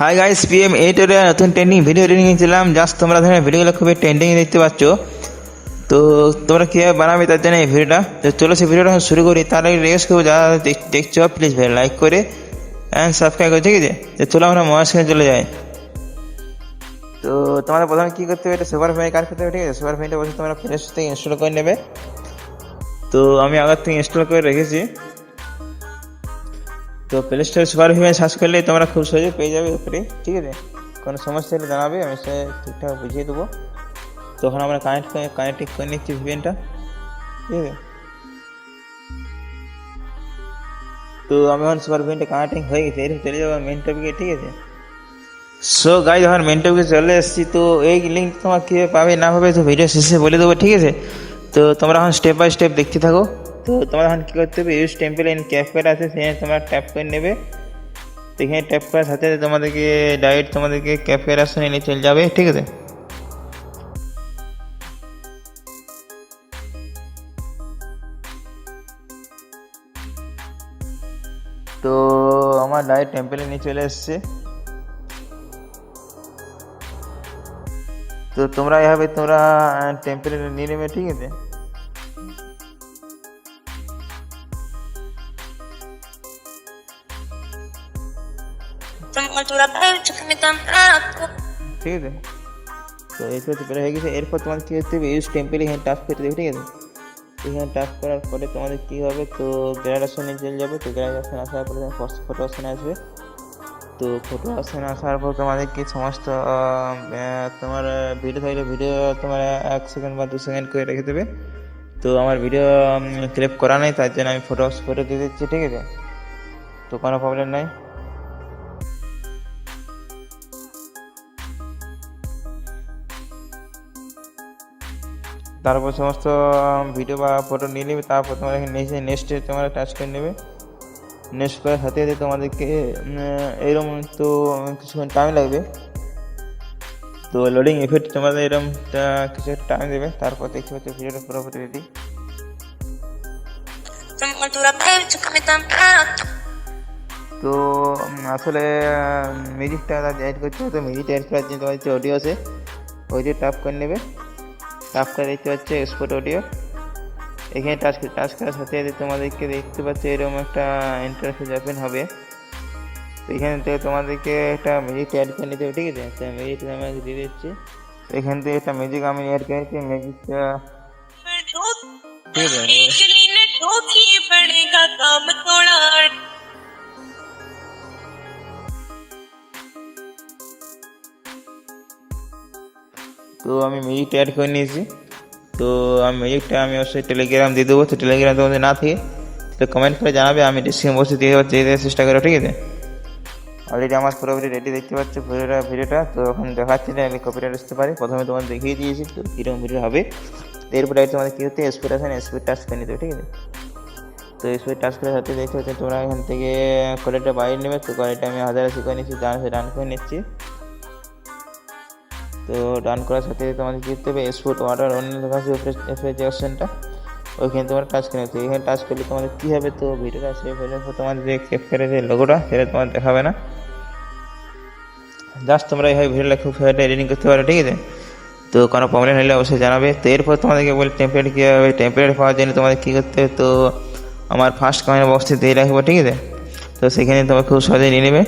Hi guys, PM এইটের নতুন trending video নিয়েছিলাম। জাস্ট তোমরা ধরনের ভিডিওগুলো খুবই ট্রেন্ডিং দেখতে পাচ্ছ। তো তোমরা কীভাবে বানাবে তার জন্য এই ভিডিওটা। তো চলো সেই ভিডিওটা শুরু করি। তার আগে রিকোয়েস্ট করবো যারা দেখছো প্লিজ ভাই লাইক করে অ্যান্ড সাবস্ক্রাইব করে, ঠিক আছে? তো চলো আমরা মোবাইল স্ক্রিনে চলে যাই। তো তোমাদের প্রথমে কী করতে হবে, এটা সুপার ফাইন কাজ করতে হবে, ঠিক আছে? সুপার ফাইনটা বসে তোমরা প্লে স্টোর থেকে ইনস্টল করে নেবে। তো আমি আগের থেকে ইনস্টল করে রেখেছি। তো প্লে স্টোরে সুপার ভিপিএন সার্চ করলে তোমরা খুব সহজে পেয়ে যাবে উপরে, ঠিক আছে? কোনো সমস্যা হলে জানাবে, আমি সে ঠিকঠাক বুঝিয়ে দেবো। তখন আমরা কানেক্ট করে নিচ্ছি ভিপিএনটা, ঠিক আছে? তো আমি এখন সুপার ভিপিএনটা কানেক্টিং হয়ে গেছে, এরকম চলে যাবো মেন টপিকে, ঠিক আছে? সো গাইজ এখন মেন টপিকে চলে এসেছি। তো এই লিঙ্ক তোমার কীভাবে পাবে না পাবে তো ভিডিও শেষে বলে দেবো, ঠিক আছে? তো তোমরা এখন স্টেপ বাই স্টেপ দেখতে থাকো। তো তোমরা এখন কী করতে হবে, ইউজ টেম্পল ইন ক্যাপকাট আছে, সেখানে তোমরা ট্যাপ করে নেবে। তো এখানে ট্যাপ করার সাথে তোমাদেরকে ডাইরেক্ট তোমাদেরকে ক্যাপকাট আসনে নিয়ে চলে যাবে, ঠিক আছে? তো আমার ডাইরেক্ট টেম্পলে নিয়ে চলে এসছে। তো তোমরা এভাবে তোমরা টেম্পলে নিয়ে নেবে, ঠিক আছে? ঠিক আছে, তো এই তো প্রায় হয়ে গেছে। এরপর তোমাদের কী করতে হবে, ইউজ টেম্পল এখানে টাচ করতে দেবে, ঠিক আছে? এখানে টাচ করার পরে তোমাদের কী হবে, তো গ্যালারি অপশনে চলে যাবে। তো গ্যালারি অপশন আসার পরে ফটো অপশানে আসবে। তো ফটো অপশানে আসার পর তোমাদেরকে সমস্ত তোমার ভিডিও থাকলে ভিডিও তোমার 1 সেকেন্ড বা 2 সেকেন্ড করে রেখে দেবে। তো আমার ভিডিও ক্লিপ করা নেই, তার জন্য আমি ফটো দিয়ে দিচ্ছি, ঠিক আছে? তো কোনো প্রবলেম নাই। তারপর সমস্ত ভিডিও বা ফটো নিয়ে নেবে। তারপর তোমার এখানে নেক্সটে তোমরা টাচ করে নেবে। নেক্সট করার সাথে সাথে তোমাদেরকে এরকম তো কিছুক্ষণ টাইম লাগবে। তো লোডিং ইফেক্ট তোমাদের এরকম কিছু টাইম দেবে। তারপর দেখতে পাচ্ছ ভিডিওটা পুরোপুরি রেডি। তো আসলে মিউজিকটা অ্যাড করতে হবে। তো মিউজিকটা অ্যাড করার জন্য তোমার যে অডিও আছে অডিও টাপ করে নেবে। টাপ করে দেখতে পাচ্ছে এক্সপোর্ট অডিও। এখানে টাচ করার সাথে সাথে তোমাদেরকে দেখতে পাচ্ছ এরকম একটা ইন্টারফেস ওপেন হবে। তো এখান থেকে তোমাদেরকে একটা মিউজিক অ্যাড করে নিতে হবে, ঠিক আছে? একটা মিউজিক আমি দিয়ে দিচ্ছি। এখান থেকে একটা মিউজিক আমি অ্যাড করেছি। মিউজিকটা ঠিক আছে। তো আমি মিউজিকটা অ্যাড করে নিয়েছি। তো আমি মিউজিকটা অবশ্যই টেলিগ্রাম দিয়ে দেবো। তো টেলিগ্রাম তোমাদের না থাকে তো কমেন্ট করে জানাবে, আমি ডিসক্রিপশন বক্সে দিয়ে দেওয়ার চেষ্টা করো, ঠিক আছে? অলরেডি আমার পুরোপুরি রেডি দেখতে পাচ্ছ ভিডিওটা। তো এখন দেখাচ্ছি না, আমি কপিরাইট আসতে পারি। প্রথমে তোমাদের দেখিয়ে দিয়েছি তো কীরকম ভিডিও হবে। তো এরপরে তোমাদের কী হচ্ছে, স্পিড আসে না, স্পিড টাচ করে নিতে হবে, ঠিক আছে? তো স্পিড টাচ করার সাথে দেখতে পাচ্ছি তোমরা এখান থেকে কোয়ালিটিটা বাইরে নেবে। তো কোয়ালিটি আমি 1080 করে নিচ্ছি, ডান করে নিচ্ছি। তো ডান করার সাথে তোমাদের কী করতে হবে, এক্সপোর্ট ওয়াটার অন্য লেখা আছে উপরে যে অপশানটা, ওইখানে তোমরা টাচ করে নিতে। এখানে টাচ করলে তোমাদের কী হবে, তো ভিডিওটা সেভ হয়ে যাবে। তোমাদের যে ক্যাপচারের যে লোগোটা সেটা তোমার দেখাবে না। জাস্ট তোমরা এইভাবে ভিডিওটা খুব সহজে এডিটিং করতে পারো, ঠিক আছে? তো কোনো প্রবলেম হলে অবশ্যই জানাবে। তো এরপর তোমাদেরকে বলি টেম্পলেট কীভাবে, টেম্পলেট পাওয়ার জন্য তোমাদের কী করতে হবে, তো আমার ফার্স্ট কমেন্ট বক্সে দিয়ে রাখবো, ঠিক আছে? তো সেখানে তোমরা খুব সহজে নিয়ে নেবে।